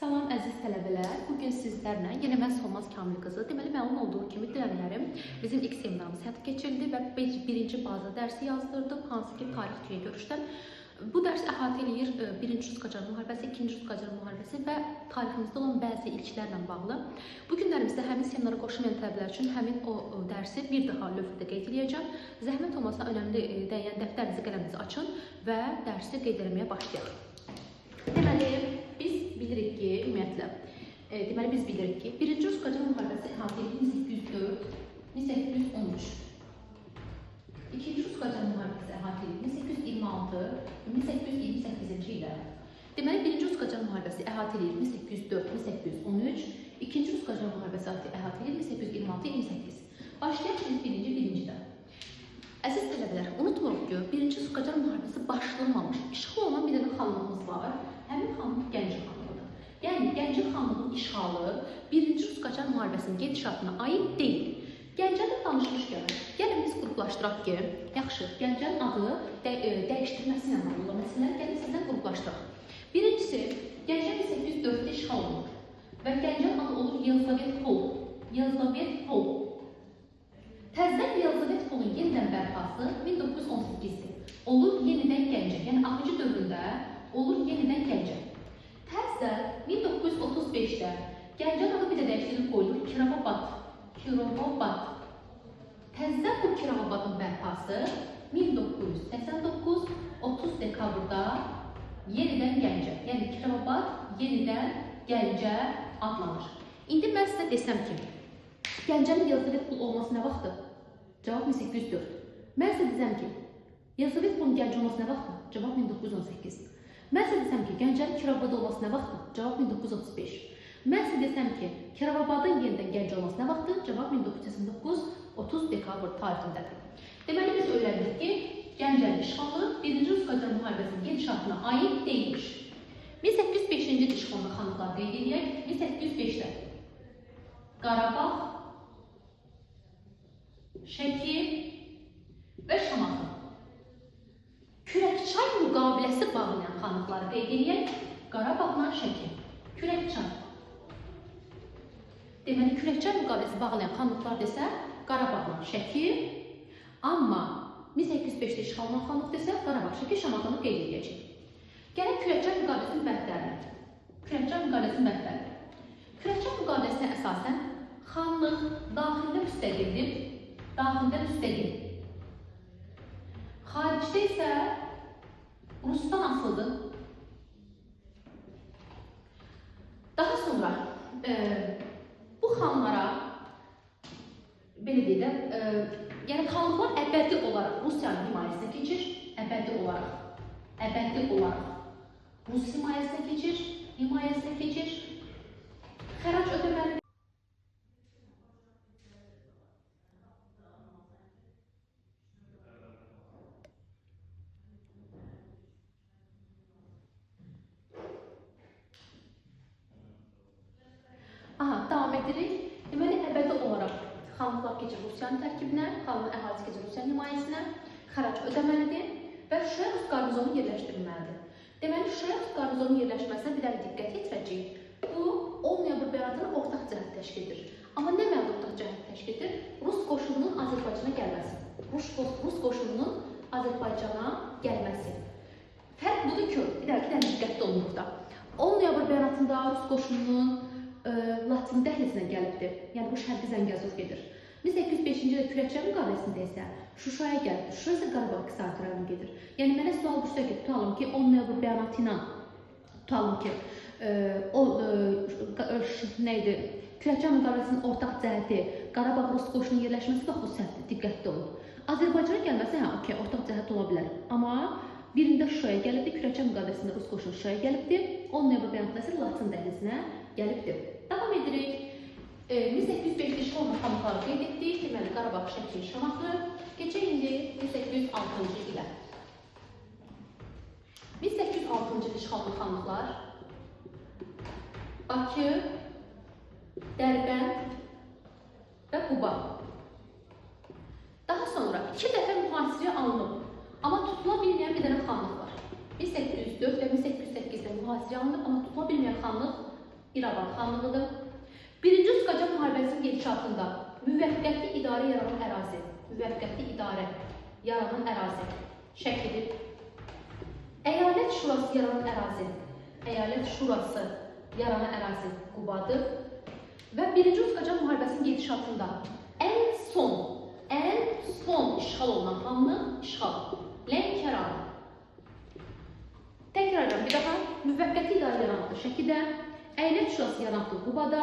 Salam əziz tələbələr, bugün sizlərlə yenə mən Solmaz Kamil qızı, deməli məlum olduğu kimi dilənlərim bizim ilk seminarımız həyata keçirildi və birinci baza dərsi yazdırdım, hansı ki tarix dünya görüşdən. Bu dərs əhatə edir birinci Rus-Qacar müharibəsi, ikinci Rus-Qacar müharibəsi və tariximizdə olan bəzi ilklərlə bağlı. Bu günlərimizdə həmin seminara qoşulmayan tələbələr üçün həmin o dərsi bir daha lövhədə qeyd edəcəm. Zəhmət olmasa önəmli dəyən dəftərinizi, qələminizi açın və dərsi qeyd etməyə başlayaq. Deməli, biz bilirik ki, ümumiyyətlə, birinci Rus-Qacar müharibəsi əhatə edir 1804-1813. İkinci Rus-Qacar müharibəsi əhatə edir 1826-1828-ci ilə. Deməli, birinci Rus-Qacar müharibəsi əhatə edir 1804-1813, ikinci Rus-Qacar müharibəsi əhatə edir 1826-28. Başlayaq biz birincidən. Əziz tələbələr, unutmuruq ki, birinci Rus-Qacar müharibəsi başlanmamış, işğal olan bir dənə xanlığımız var. Həmin xanlıq Gəncə xanlığıdır. Yəni, Gəncə xanlığının işğalı birinci Rus-Qacar müharibəsinin gedişatına aid deyil. Gəncədə danışmışkən, gəlin biz qruplaşdıraq ki, yaxşı, Gəncənin adı dəyişdirməsi ilə bağlı məsələlər gəlin sizdən qruplaşdıraq. Birincisi, Gəncə 1804-də işğal olunur və Gəncənin adı olur Yelizavet Pol. Təzdən Yelizavet Polun yenidən bərpası 1918-dir. Olur yenidən Gəncə, yəni axıncı dövründə olur yenidən Gəncə. Təzdən 1935-də Gəncənin adı bir də dəyişdirilib qoyulur Kirovabad. Təzdən bu Kirovabadın bərpası 1989 30 dekabrda yenidən Gəncə, yəni Kirovabad yenidən Gəncə adlanır. İndi mən sizə desəm ki, Gəncənin Yelizavet Pol olması nə vaxtdır? Cavab 1804. Mən sizə desəm ki, Yelizavet Polun Gəncə olması nə vaxtdır? Cavab 1918. Mən sizə desəm ki, Gəncənin Kirovabad olması nə vaxtdır? Cavab 1935. Mən sizə desəm ki, Kirovabadın yenidən Gəncə olması nə vaxtdır? Cavab 1989 30 dekabr tarixindədir. Deməli, biz öyrəndik ki, Gəncənin işğalı birinci Rus-Qacar müharibəsinin gedişatına aid deyilmiş. 1805-ci il işğalında xanlıqlar qeyd edək. 1805-də Qarabağ, Şəki və Şamaxı. Kürəkçay müqaviləsi bağlayan xanlıqları qeyd edək. Qarabağla Şəki. Kürəkçay. Deməli, Kürəkçay müqaviləsi bağlayan xanlıqlar desə, Qarabağla Şəki, amma 1805-də işğal olunan xanlıq desə, Qarabağ, Şəki, Şamaxını qeyd edəcək. Gələk Kürəkçay müqaviləsinin bəndlərinə. Kürəkçay müqaviləsinə əsasən xanlıq daxildə müstəqildir, xaricdə isə Rusdan asılıdır. Daha sonra bu xanlara, belə deyək, yəni xanlıqlar əbədi olaraq Rusiyanın himayəsinə keçir, əbədi olaraq Rus himayəsinə keçir, xərac ödəməlidir. Davam edirik. Deməli, əbədi olaraq xanlıqlar keçir Rusiyanın tərkibinə, xanlığın əhalisi keçir Rusiyanın himayəsinə, xərac ödəməlidir və Şuşaya Rus qarnizonu yerləşdirilməlidir. Deməli, Şuşaya Rus qarnizonunun yerləşməsinə bir dənə diqqət yetirəcəyik. Bu, 10 noyabr bəyanatının ortaq cəhət təşkil edir. Amma nə mənalı ortaq cəhət təşkil edir? Rus qoşununun Azərbaycana gəlməsi. Rus qoşununun Azərbaycana gəlməsi. Fərq budur ki, bir dənə diqqətli olun burada. 10 noyabr bəyanatında Rus qoşununun Laçın dəhlizinə gəlibdir. Yəni, bu Şərqi Zəngəzur gedir. 1805-ci ildə Kürəkçay müqaviləsində isə Şuşaya gəlibdir. Şuşa isə Qarabağ iqtisadi rayonu gedir. Yəni, mənə sual düşsə ki, tutalım ki, 10 noyabr bəyanatı ilə Kürəkçay müqaviləsinin ortaq cəhəti Qarabağ Rus qoşunun yerləşməsi və o səhvdir, diqqətli olun. Azərbaycana gəlməsi, ortaq cəhət ola bilər. Amma birində Şuşaya gəlibdir, Kürəkçay müqaviləsində Rus qoşunu Şuşaya gəlibdir, 10 noyabr bəyanatında isə Laçın dəhlizinə gəlibdir. Davam edirik. 1805-də işğal olunan xanlıqları qeyd etdik. Deməli, Qarabağ, Şəki, Şamaxı. Keçək indi 1806-cı ilə. 1806-cı il işğal olunan xanlıqlar Bakı, Dərbənd və Quba. Daha sonra 2 dəfə mühasirəyə alınıb, amma tutula bilməyən bir dənə xanlıq var. 1804 və 1808-də mühasirəyə alınıb, amma tutula bilməyən xanlıq İrəvan xanlığıdır. Birinci Rus Qacar müharibəsinin gedişatında müvəqqəti idarə yaranan ərazi, müvəqqəti idarə yaranan ərazi şəklidir. Əyalət şurası yaranan ərazi, əyalət şurası yaranan ərazi Qubadır. Və birinci Rus Qacar müharibəsinin gedişatında ən son işğal olunan xanlıq işğal Lənkəran. Təkrar edirəm bir daha, müvəqqəti idarə yaranıqdır Şəkidə, əyalət şurası yaranıqdır Qubada,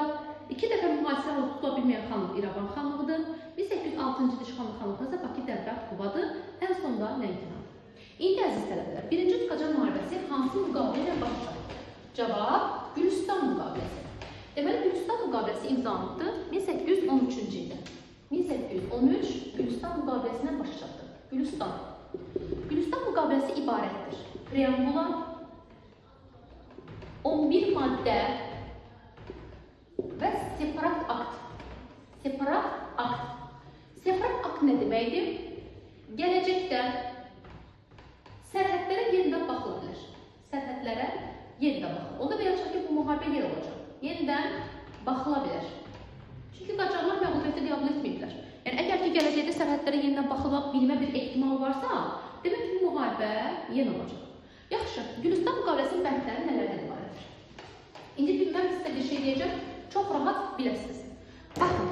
2 dəfə mühasirə olub tutula bilməyən xanlıq İrəvan xanlığıdır, 1806-cı ildə işğal xanlığında isə Bakı, Dərbənd, Qubadır, ən sonda Lənkəran. İndi əziz tələbələr, birinci Rus Qacar müharibəsi hansı müqavilə ilə baş çatır? Cavab, Gülüstan müqaviləsi. Deməli, Gülüstan müqaviləsi imzalanıbdır 1813-cü ildə. 1813 Gülüstan müqaviləsindən başa çatdı. Gülüstan müqaviləsi ibarətdir. Preambula, 11 maddə və separat akt. Separat akt nə deməkdir? Gələcəkdə sərhədlərə yenidən baxıla bilər. Sərhədlərə yenidən baxılır. O da deyəcək ki, bu müharibə yer olacaq. Yenidən baxıla bilər. Çünki Qacarlar məğlubiyyəti qəbul etməyiblər. Yəni, əgər ki, gələcəkdə sərhədlərə yenidən baxıla bilmə bir ehtimal varsa, demək ki, bu müharibə yeni olacaq. Yaxşı, Gülüstan müqaviləsinin bəndləri nələrdən ibarətdir? İndi mən sizə bir şey deyəcəm, çox rahat biləsiniz. Baxın,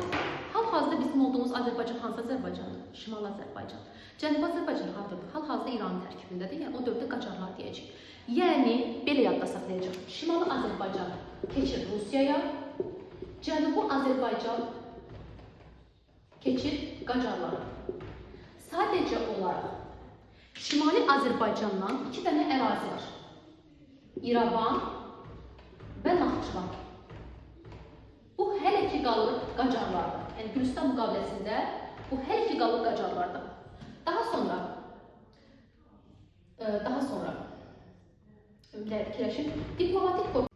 hal-hazırda bizim olduğumuz Azərbaycan hansı Azərbaycandır? Şimal Azərbaycan. Cənubi Azərbaycan hardırdır? Hal-hazırda İranın tərkibindədir, yəni o dövrdə Qacarlar deyəcək. Yəni, belə yadda saxlayacaq. Şimali Azərbaycan keçir Rusiyaya, Cənubi Azərbaycan keçir Qacarlara. Sadəcə olaraq Şimali Azərbaycandan 2 dənə ərazi var. İrəvan və Naxçıvan. Bu hələ ki qalır Qacarlarda. Yəni Gülüstan müqaviləsində bu hələ ki qalır Qacarlarda. Daha sonra diplomatik korpus.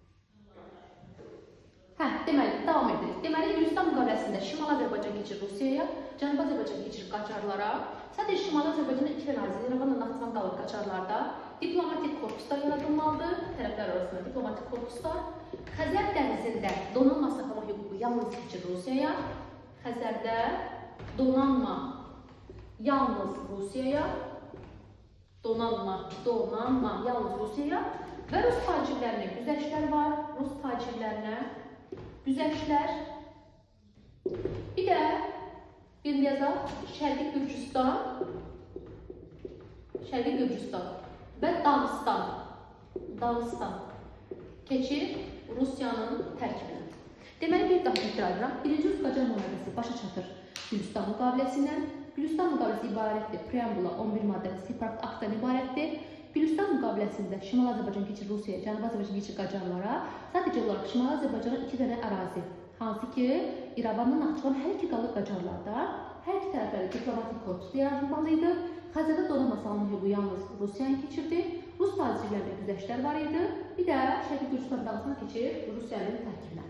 Deməli, davam edirik. Deməli, Gülüstan müqaviləsində Şimal Azərbaycan keçir Rusiyaya, Cənubi Azərbaycan keçir Qacarlara. Sadəcə Şimal Azərbaycanda 2 ərazi, İrəvan və Naxçıvan qalır Qacarlarda. Diplomatik korpuslar yaradılmalıdır, tərəflər arasında diplomatik korpuslar. Xəzər dənizində donanma saxlama hüququ yalnız keçir Rusiyaya. Xəzərdə donanma yalnız Rusiyaya. Donanma yalnız Rusiyaya. Və Rus tacirlərinə güzəştlər var. Rus tacirlərinə güzəştlər. Bir də bir yazaq Şərqi Gürcüstan və Dağıstan keçir Rusiyanın tərkibinə. Deməli, bir daha təkrar edirəm. Birinci Rus Qacar müharibəsi başa çatır Gülüstan müqaviləsindən. Gülüstan müqaviləsi ibarətdir. Preambula 11 maddə və separat aktdan ibarətdir. Gülüstan müqaviləsində Şimal Azərbaycan keçir Rusiyaya, Cənubi Azərbaycan keçir Qacarlara. Sadəcə olaraq Şimal Azərbaycana 2 dənə ərazi, hansı ki, İrəvanla Naxçıvan hər iki qalır Qacarlarda. Hər iki tərəfləri diplomatik korpus yaradılmalıydı. Xəzərdə donanma saxlama hüququ yalnız Rusiyaya keçirdi. Rus tacirlərində güzəştlər var idi. Bir də Şərqi Gürcüstan Dağıstan keçir Rusiyanın tərkibinə.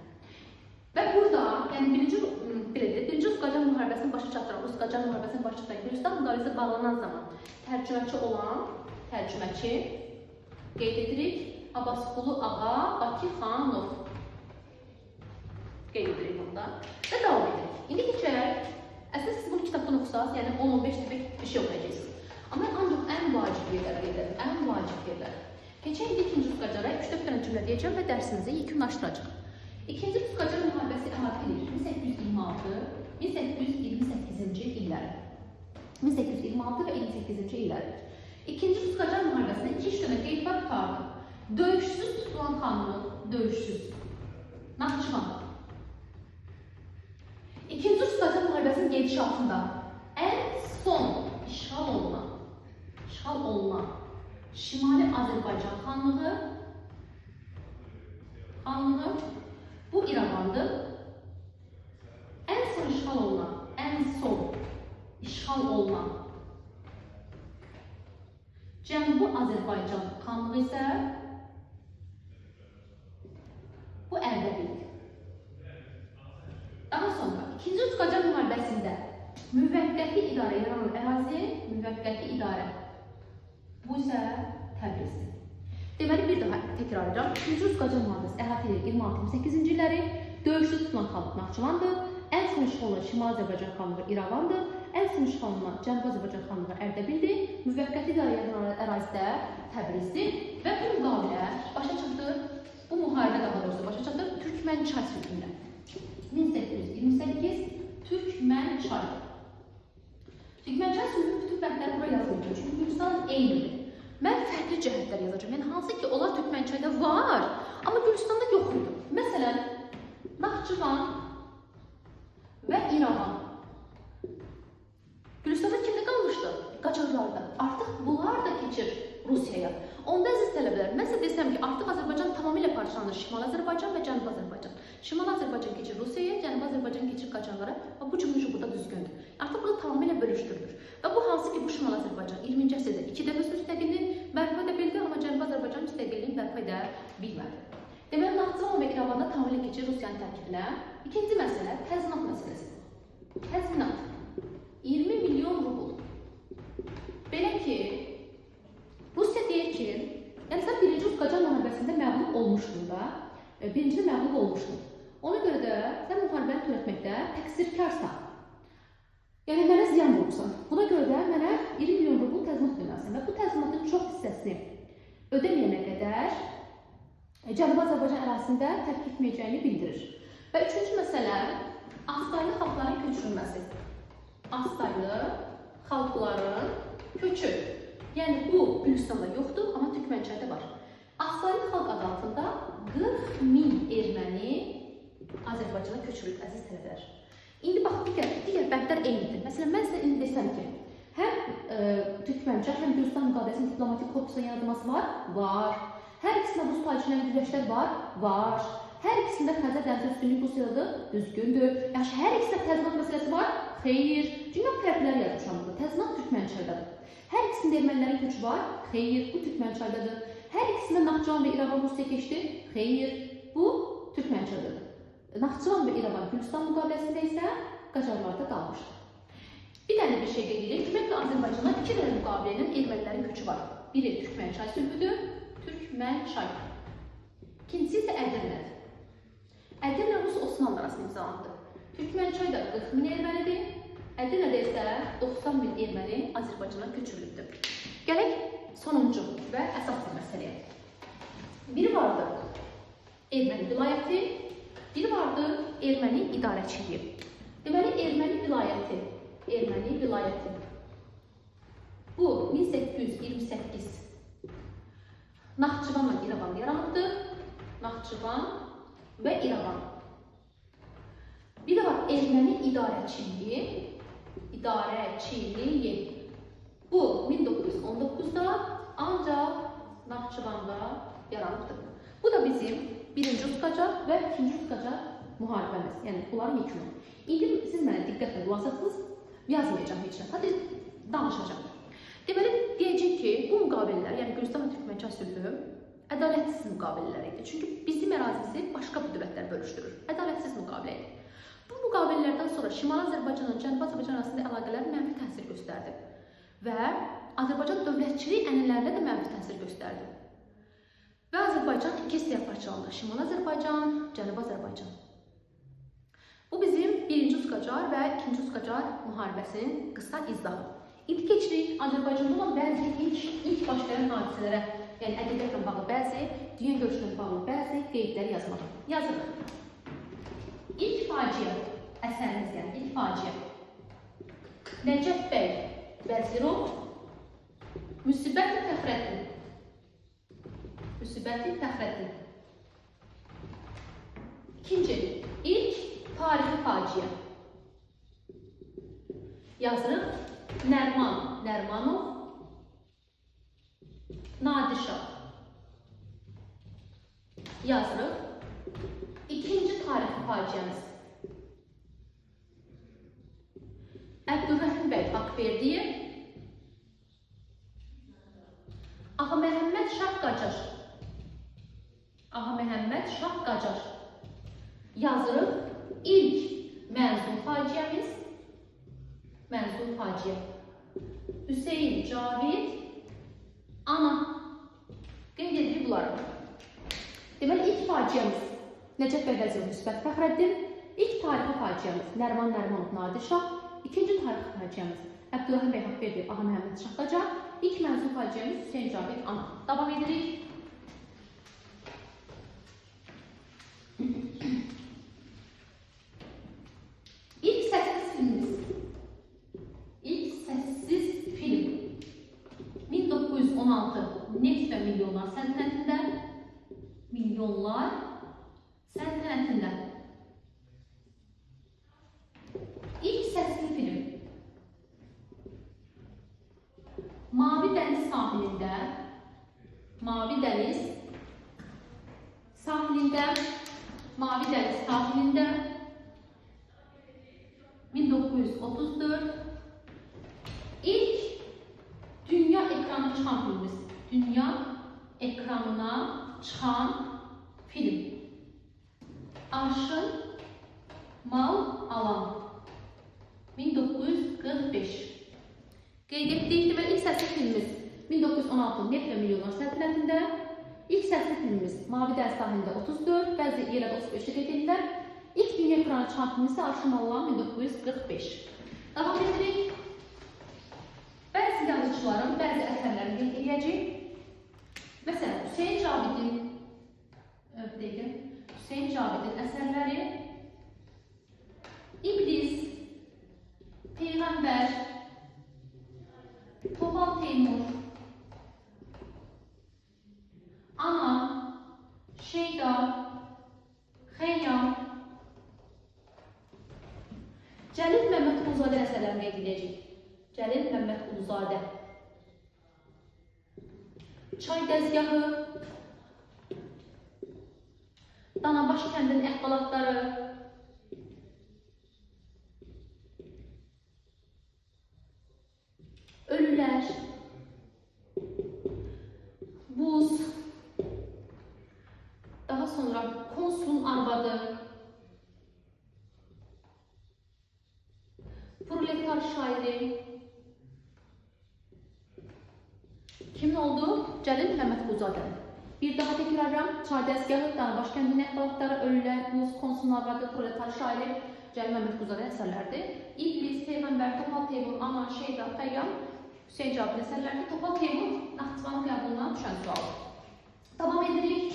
Və burada, yəni birinci Rus Qacar müharibəsini başa çatdıran, Rus Qacar müharibəsini başa çatdıran Gülüstan müqaviləsi bağlanan zaman tərcüməçi olan tərcüməçi qeyd edirik. Abbasqulu Ağa Bakıxanov. Qeyd edirik bunda və davam edirik. İndi keçək. Əslində siz bunu kitabdan oxusaq, yəni 10-15 dəfə bir şey oxuyacaqsınız. Amma ancaq ən vacib yerlərə qeyd edirəm, ən vacib yerlər. Keçək indi 2-ci Rus Qacara 3-4 dənə cümlə deyəcəm və dərsinizi yekunlaşdıracaq. 2-ci Rus Qacar müharibəsi əhatə edir 1826-1828-ci illəri. 1826 və 28-ci illəri. 2-ci Rus Qacar müharibəsində 2 dənə qeyd var tutardı. Döyüşsüz tutulan xanlıq, döyüşsüz. Naxçıvan. 2-ci Rus Qacar müharibəsinin gedişatında ən son işğal olunan Şimali Azərbaycan xanlığı bu İrəvandır. Ən son işğal olunan Cənubi Azərbaycan xanlığı isə bu Ərdəbildir. Daha sonra 2-ci Rus Qacar müharibəsində müvəqqəti idarə yaranan ərazi, müvəqqəti idarə. Bu isə Təbrizdir. Deməli, bir daha təkrar edirəm. 2-ci Rus-Qacar müharibəsi əhatə edir 26-28-ci illəri. Döyüşdə tutulan xalq Naxçıvandır. Ən son işğal olunan Şimali Azərbaycan xanlığı İrəvandır. Ən son işğal olunan Cənubi Azərbaycan xanlığı Ərdəbildir. Müvəqqəti idarə ərazidə Təbrizdir. Və bu müqavilə başa çatdı. Bu müharibə daha doğrusu başa çatdı Türkmənçay sülhündə. 1828 Türkmənçay. Türkmənçay sülhünün bütün bəndləri bura yazılmır. Çünki Gürcistan eynidir. Mən fərqli cəhətlər yazacağım. Yəni hansı ki, onlar Türkmənçayda var, amma Gürcistanda yox idi. Məsələn, Naxçıvan və İrəvan. Gürcistanda kimdə qalmışdı? Qacarlarda. Artıq bunlar da keçir Rusiyaya. Onda əziz tələbələr, mən sizə desəm ki, artıq Azərbaycan tamamilə parçalanır. Şimali Azərbaycan və Cənubi Azərbaycan. Şimali Azərbaycan keçir Rusiyaya, Cənubi Azərbaycan keçir Qacarlara və bu cümlə burada düzgündür. Artıq burada tamamilə bölüşdürülür. Və bu hansı ki, bu Şimali Azərbaycan 20-ci əsrdə 2 dəfə müstəqillik bərpa edə bildi, amma Cənubi Azərbaycan müstəqilliyi bərpa edə bilmədi. Deməli, Naxçıvan və İrəvanda tamamilə keçir Rusiyanın tərkibinə. İkinci məsələ təzminat məsələsi. Təzminat 20 milyon rubl. Belə ki, Rusiya deyir ki, yəni sən 1-ci Rus-Qacar müharibəsində məğlub olmuşdun da, birincini məğlub olmuşdun. Ona görə də sən müharibəni törətməkdə təqsirkarsan. Yəni mənə ziyan vurursan. Buna görə də mənə 20 milyon rubl təzminat ödəməlisən və bu təzminatın çox hissəsini ödəməyənə qədər Cənubi Azərbaycan ərazisində tərk etməyəcəyini bildirir. Və üçüncü məsələ Astaylı xalqların köçürülməsi. Astaylı xalqların köçü. Yəni bu Gürcistanda yoxdur, amma Türkmənçayda var. Astaylı xalq adı altında 40 min erməni Azərbaycana köçürülüb, əziz tələbələr. İndi bax, digər bəndlər eynidir. Məsələn, mən sizə indi desəm ki, həm Türkmənçay, həm Gürcistan müqaviləsinin diplomatik korpusunun yaradılması var? Var. Hər ikisində Rus tacirləri güləşlər var? Var. Hər ikisində Xəzər dənizə üstünlük Rusiyalıdır? Düzgündür. Yaxşı, hər ikisində təzminat məsələsi var? Xeyr. Çünki fərqlər yazmışam burada. Təzminat Türkmənçaydadır. Hər ikisində ermənilərin köçü var? Xeyr. Bu Türkmənçaydadır. Hər ikisində Naxçıvan və İrəvan Rusiya keçdi? Xeyr. Bu Türkmənçaydadır. Naxçıvan və İrəvan Gürcistan müqaviləsində isə Qacarlarda qalmışdır. Bir dənə bir şey qeyd edirik. Ümumiyyətlə Azərbaycana 2 dənə müqavilənin ermənilərin köçü var. Biri Türkmənçay sülhüdür. Türkmənçay. İkincisi isə Ədirnədir. Ədirnə Rus Osmanlı arasında imzalandı. Türkmənçayda 40 min ermənidir. Ədirnədə isə 90 min erməni Azərbaycana köçürülübdür. Gələk sonuncu və əsas bir məsələyə. Biri vardır erməni vilayəti, biri vardır erməni idarəçiliyi. Deməli, erməni vilayəti. Bu 1828 Naxçıvan və İrəvan yaranıbdır. Naxçıvan və İrəvan. Bir də var erməni idarəçiliyi. Bu 1919-da ancaq Naxçıvanda yaranıbdır. Bu da bizim 1-ci Rus-Qacar və 2-ci Rus-Qacar müharibəmiz. Yəni bunların yekunu. İndi siz mənə diqqətlə qulaq asasınız, yazmayacağım heç nə. Hadi danışacağım. Deməli, deyəcək ki, bu müqavilələr, yəni Gürcistan və Türkmənçay sülhü ədalətsiz müqavilələr idi. Çünki bizim ərazimizi başqa bir dövlətlər bölüşdürür. Ədalətsiz müqavilə idi. Bu müqavilələrdən sonra Şimali Azərbaycanla Cənubi Azərbaycan arasında əlaqələr mənfi təsir göstərdi. Və Azərbaycan dövlətçilik ənənlərində də mənfi təsir göstərdi. Və Azərbaycan iki hissəyə parçalandı. Şimali Azərbaycan, Cənubi Azərbaycan. Bu bizim 1-ci Rus-Qacar və 2-ci Rus-Qacar müharibəsinin qısa izahı. İndi keçirik Azərbaycanda olan bəzi ilk baş verən hadisələrə, yəni ədəbiyyatla bağlı bəzi, dünya görüşlə bağlı bəzi qeydləri yazmalı. Yazırıq. İlk faciə, əsərimiz yəni ilk faciə. Nəcəf bəy Vəzirov, Müsibət-i Fəxrəddin. İkinci, ilk tarixi faciə. Yazırıq. Nərmanov, Nadişah. Yazırıq. İkinci tarixi faciəmiz. Əbdülrəhim bəy Haqverdiyev, Ağaməhəmməd Şah Qacar. Yazırıq. İlk mənzum faciəmiz. Hüseyin Cavid ana. Qeyd edirik qulları. Deməli, ilk faciəmiz Nəcəf bəy Vəzirov Müsbət Fəxrəddin, ilk tarixi faciəmiz Nəriman Nərimanov Nadir Şah, ikinci tarixi faciəmiz Əbdülrahim bəy Haqverdiyev Ağa Məhəmməd Şah Qacar, ilk mənzum faciəmiz Hüseyn Cavid Ana. Davam edirik. İlk səssiz filmimiz. İlk səssiz film. 1916 Neft və Milyonlar sənədində. Milyonlar sənədində. İlk səssiz film. Mavi Dəniz sahilində. Mavi Dəniz sahilində. Mavi Dəniz sahilində. 1934 ilk dünya ekranına çıxan filmimiz. Dünya ekranına çıxan film. Arşın Mal Alan 1945. Qeyd etdik, deməli ilk səsli filmimiz 1916 Neft və Milyonlar sənədində. İlk səsli filmimiz Mavi Dəniz sahilində 34, bəzi yerlərdə 35 qeyd edirlər. İlk dünya ekrana çıxan filmimiz Arşın Mal Alan 1945. Davam edirik. Bəzi yazıcıların bəzi əsərlərini qeyd edəcək. Məsələn, Hüseyn Cavidin əsərləri İblis, Peyğəmbər, Topal Teymur, Ana, Şeyda, Xeyyam, Cəlil Məmmədquluzadə əsərlərini qeyd edəcək. Cəlil Məmmədquluzadə. Çay dəzgahı, Danabaş kəndinin əhvalatları, Ölülər, Buz, daha sonra Konsulun arvadı, Proletar şairi. Kimin oldu? Cəlil Məmmədquluzadə. Bir daha təkrarlayıram. Çay dəzgahı, Danabaş kəndinin əhvalatları, Ölülər, Buz, Konsulun arvadı, Proletar şairi, Cəlil Məmmədquluzadə əsərlərdir. İblis, Peyğəmbər, Topal Teymur, Ana, Şeyda, Xəyyam, Hüseyn Cavid əsərlərdir. Topal Teymur Naxçıvan qəbulundan düşən sualdır. Davam edirik.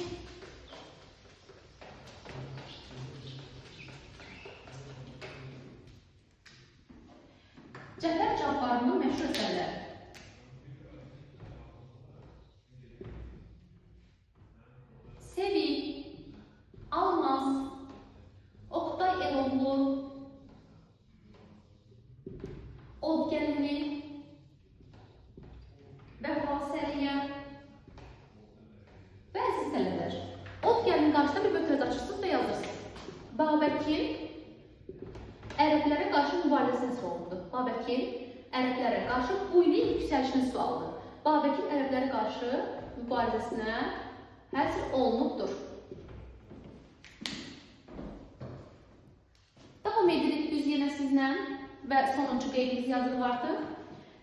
Cəfər Cabbarlının məşhur əsərləri. Sevil, Almaz, Oqtay Eloğlu, Od Gəlini, Vəfa Səriyə. Bəzi tələbələr. Od Gəlini qarşısında bir mötəriz açırsınız və yazırsınız. Babəkin ərəblərə qarşı mübarizəsinin sualıdır. Babəkin ərəblərə qarşı bu ilin yüksəlişinin sualıdır. Babəkin ərəblərə qarşı mübarizəsinə həsr olunubdur. Davam edirik düz yenə sizlə və sonuncu qeydimiz yazılvardı.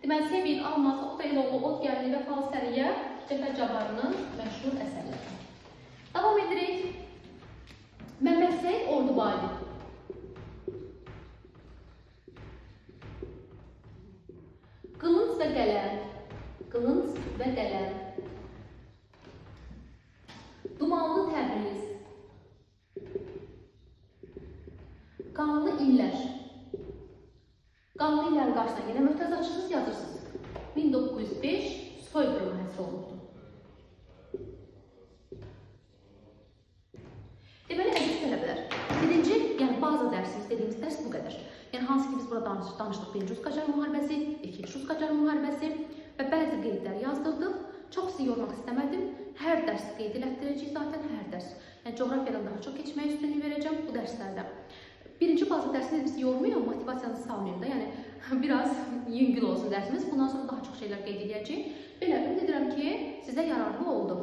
Deməli, Sevil, Almaz, Oqtay Eloğlu, Od Gəlini, Vəfa Səriyə Cəfər Cabbarlının məşhur əsərləri. Davam edirik. Məmməd Səid Ordubadi. Qılınc və qələm. Qılınc və qələm. Dumanlı Təbriz. Qanlı illər. Qanlı illər qarşısına yenə möhtəz açırsınız, yazırsınız. 1905 soyqırımı həsr olunubdur. Deməli, əziz tələbələr, birinci, yəni baza dərsimiz dediyimiz dərs bu qədər. Yəni, hansı ki biz burada danışdıq, birinci Rus Qacar müharibəsi, ikinci Rus Qacar müharibəsi və bəzi qeydlər yazdırdıq. Çox sizi yormaq istəmədim. Hər dərs qeyd elətdirəcək zaten, hər dərs. Yəni, coğrafiyadan daha çox keçməyə üstünlük verəcəm bu dərslərdə. Birinci bazı dərsini biz yormayalım, motivasiyanızı salmayayım da. Yəni, biraz yüngül olsun dərsimiz. Bundan sonra daha çox şeylər qeyd edəcək. Belə, ümid edirəm ki, sizə yararlı oldu.